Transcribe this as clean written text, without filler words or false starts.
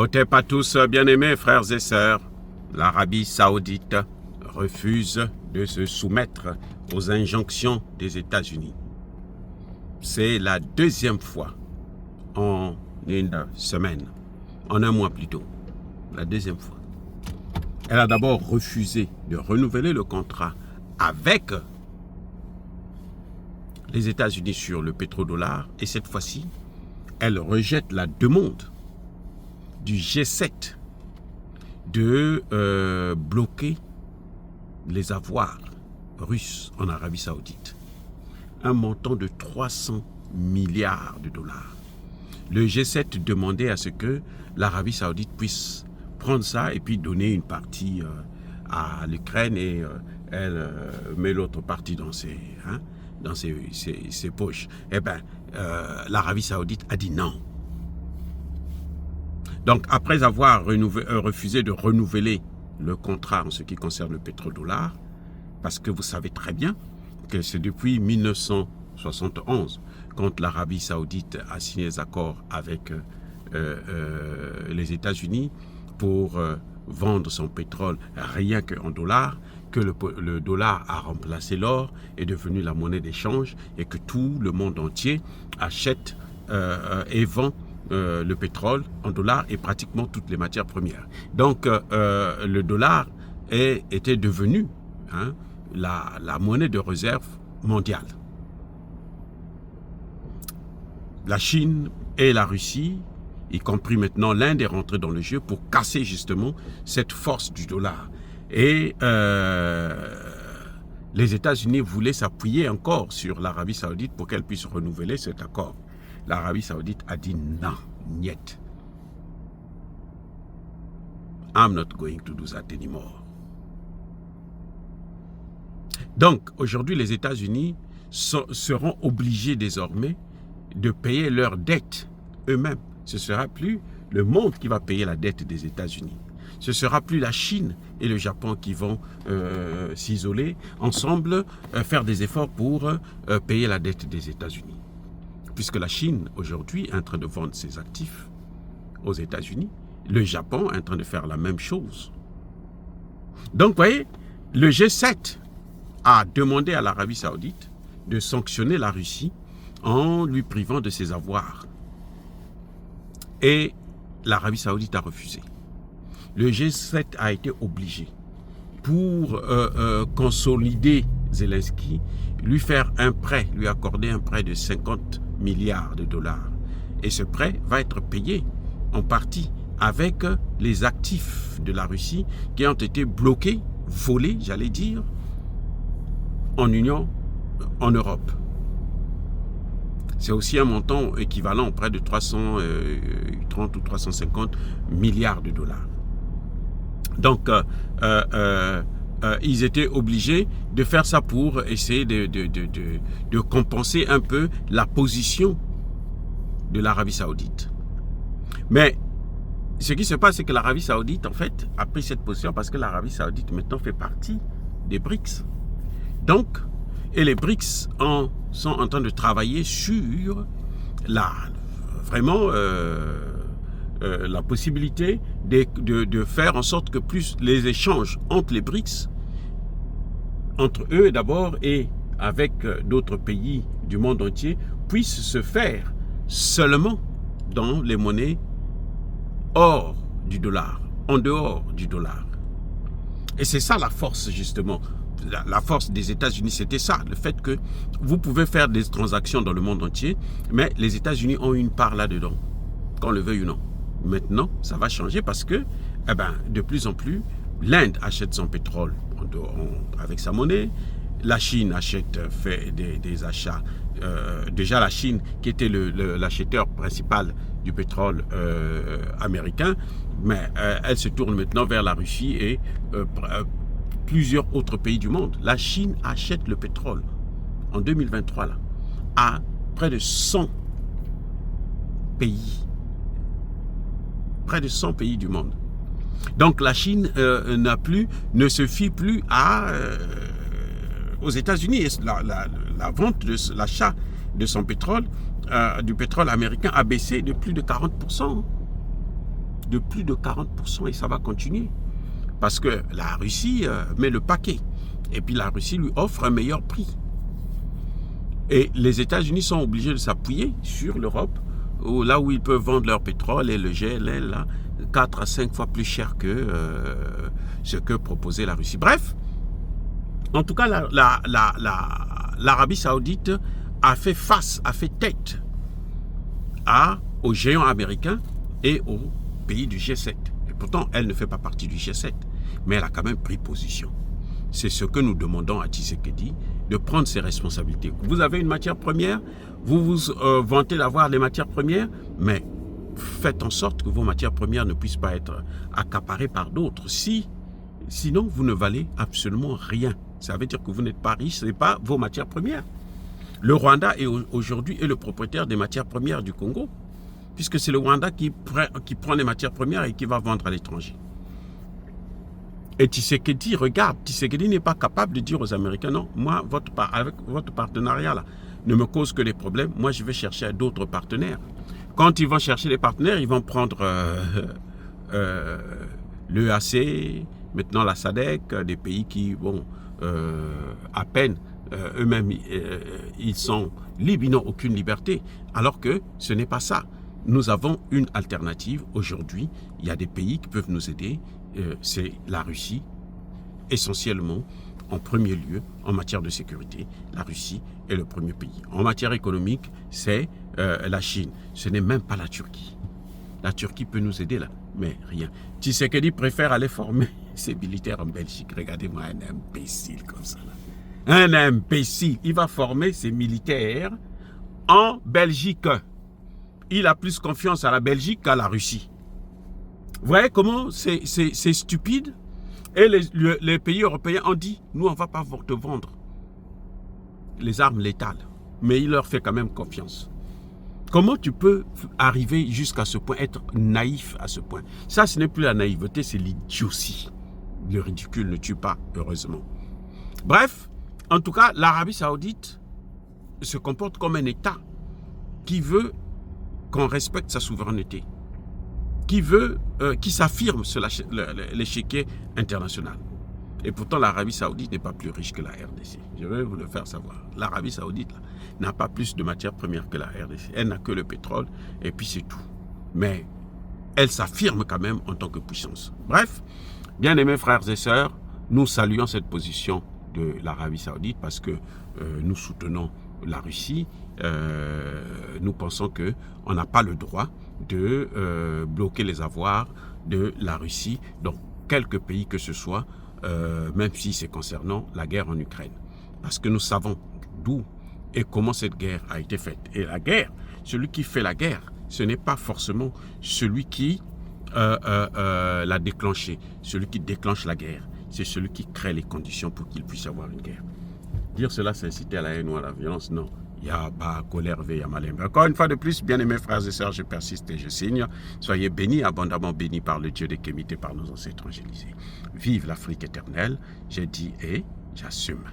Hotep à tous, bien-aimés frères et sœurs, l'Arabie Saoudite refuse de se soumettre aux injonctions des États-Unis. C'est la deuxième fois en une semaine, en un mois plutôt, la deuxième fois. Elle a d'abord refusé de renouveler le contrat avec les États-Unis sur le pétrodollar et cette fois-ci, elle rejette la demande du G7 de bloquer les avoirs russes en Arabie Saoudite. Un montant de 300 milliards de dollars. Le G7 demandait à ce que l'Arabie Saoudite puisse prendre ça et puis donner une partie à l'Ukraine et elle met l'autre partie dans ses poches. Eh bien, l'Arabie Saoudite a dit non. Donc, après avoir refusé de renouveler le contrat en ce qui concerne le pétrodollar, parce que vous savez très bien que c'est depuis 1971, quand l'Arabie Saoudite a signé des accords avec les États-Unis pour vendre son pétrole rien qu'en dollars, que le dollar a remplacé l'or, est devenu la monnaie d'échange et que tout le monde entier achète et vend le pétrole en dollars et pratiquement toutes les matières premières. Donc le dollar était devenu la monnaie de réserve mondiale. La Chine et la Russie, y compris maintenant l'Inde, est rentrée dans le jeu pour casser justement cette force du dollar. Et les États-Unis voulaient s'appuyer encore sur l'Arabie Saoudite pour qu'elle puisse renouveler cet accord. L'Arabie Saoudite a dit non, niet. I'm not going to do that anymore. Donc, aujourd'hui, les États-Unis seront obligés désormais de payer leurs dettes eux-mêmes. Ce ne sera plus le monde qui va payer la dette des États-Unis. Ce ne sera plus la Chine et le Japon qui vont s'isoler ensemble, faire des efforts pour payer la dette des États-Unis. Puisque la Chine, aujourd'hui, est en train de vendre ses actifs aux États-Unis. Le Japon est en train de faire la même chose. Donc, vous voyez, le G7 a demandé à l'Arabie Saoudite de sanctionner la Russie en lui privant de ses avoirs. Et l'Arabie Saoudite a refusé. Le G7 a été obligé, pour consolider Zelensky, lui faire un prêt, lui accorder un prêt de 50 milliards de dollars. Et ce prêt va être payé en partie avec les actifs de la Russie qui ont été bloqués, volés, j'allais dire, en Europe. C'est aussi un montant équivalent près de 330 ou 350 milliards de dollars. Donc, ils étaient obligés de faire ça pour essayer de compenser un peu la position de l'Arabie Saoudite. Mais ce qui se passe, c'est que l'Arabie Saoudite, en fait, a pris cette position parce que l'Arabie Saoudite maintenant fait partie des BRICS. Donc, et les BRICS sont en train de travailler sur la possibilité de faire en sorte que plus les échanges entre les BRICS, entre eux d'abord et avec d'autres pays du monde entier, puissent se faire seulement dans les monnaies hors du dollar, en dehors du dollar. Et c'est ça la force justement. La force des États-Unis, c'était ça, le fait que vous pouvez faire des transactions dans le monde entier, mais les États-Unis ont une part là-dedans, qu'on le veuille ou non. Maintenant, ça va changer parce que, de plus en plus, l'Inde achète son pétrole avec sa monnaie, la Chine fait des achats. Déjà la Chine, qui était l'acheteur principal du pétrole américain, mais elle se tourne maintenant vers la Russie et plusieurs autres pays du monde. La Chine achète le pétrole en 2023 là, à près de 100 pays. Près de 100 pays du monde. Donc la Chine ne se fie plus aux États-Unis. La vente de l'achat de son pétrole, du pétrole américain, a baissé de plus de 40%. de plus de 40% et ça va continuer. Parce que la Russie met le paquet. Et puis la Russie lui offre un meilleur prix. Et les États-Unis sont obligés de s'appuyer sur l'Europe, là où ils peuvent vendre leur pétrole et le GLL, là, 4 à 5 fois plus cher que ce que proposait la Russie. Bref, en tout cas, l'Arabie Saoudite a fait tête aux géants américains et aux pays du G7. Et pourtant, elle ne fait pas partie du G7, mais elle a quand même pris position. C'est ce que nous demandons à Tshisekedi, de prendre ses responsabilités. Vous avez une matière première, vous vous vantez d'avoir les matières premières, mais faites en sorte que vos matières premières ne puissent pas être accaparées par d'autres. Sinon, vous ne valez absolument rien. Ça veut dire que vous n'êtes pas riche, ce n'est pas vos matières premières. Le Rwanda aujourd'hui est le propriétaire des matières premières du Congo, puisque c'est le Rwanda qui prend les matières premières et qui va vendre à l'étranger. Et Tshisekedi, regarde, Tshisekedi n'est pas capable de dire aux Américains, non, moi, avec votre partenariat là, ne me cause que des problèmes, moi je vais chercher d'autres partenaires. Quand ils vont chercher des partenaires, ils vont prendre l'EAC, maintenant la SADC, des pays qui, bon, à peine, eux-mêmes, ils sont libres, ils n'ont aucune liberté, alors que ce n'est pas ça. Nous avons une alternative aujourd'hui, il y a des pays qui peuvent nous aider, c'est la Russie, essentiellement, en premier lieu, en matière de sécurité, la Russie est le premier pays. En matière économique, c'est la Chine, ce n'est même pas la Turquie. La Turquie peut nous aider là, mais rien. Tshisekedi préfère aller former ses militaires en Belgique. Regardez-moi un imbécile comme ça. Là. Un imbécile, il va former ses militaires en Belgique. Il a plus confiance à la Belgique qu'à la Russie. Vous voyez comment c'est stupide? Et les pays européens ont dit, nous on ne va pas te vendre les armes létales. Mais il leur fait quand même confiance. Comment tu peux arriver jusqu'à ce point, être naïf à ce point? Ça, ce n'est plus la naïveté, c'est l'idiotie. Le ridicule ne tue pas, heureusement. Bref, en tout cas, l'Arabie Saoudite se comporte comme un État qui veut qu'on respecte sa souveraineté, qui s'affirme sur l'échiquier international. Et pourtant, l'Arabie Saoudite n'est pas plus riche que la RDC. Je vais vous le faire savoir. L'Arabie Saoudite n'a pas plus de matières premières que la RDC. Elle n'a que le pétrole et puis c'est tout. Mais elle s'affirme quand même en tant que puissance. Bref, bien aimés frères et sœurs, nous saluons cette position de l'Arabie Saoudite parce que nous soutenons la Russie. Nous pensons qu'on n'a pas le droit de bloquer les avoirs de la Russie dans quelques pays que ce soit, même si c'est concernant la guerre en Ukraine. Parce que nous savons d'où et comment cette guerre a été faite. Et la guerre, celui qui fait la guerre, ce n'est pas forcément celui qui l'a déclenchée. Celui qui déclenche la guerre, c'est celui qui crée les conditions pour qu'il puisse y avoir une guerre. Dire cela, c'est inciter à la haine ou à la violence, non. Il y a colère, il y a malin. Encore une fois de plus, bien aimés frères et sœurs, je persiste et je signe. Soyez bénis, abondamment bénis par le Dieu des Kémites et par nos ancêtres angélisés. Vive l'Afrique éternelle, j'ai dit et j'assume.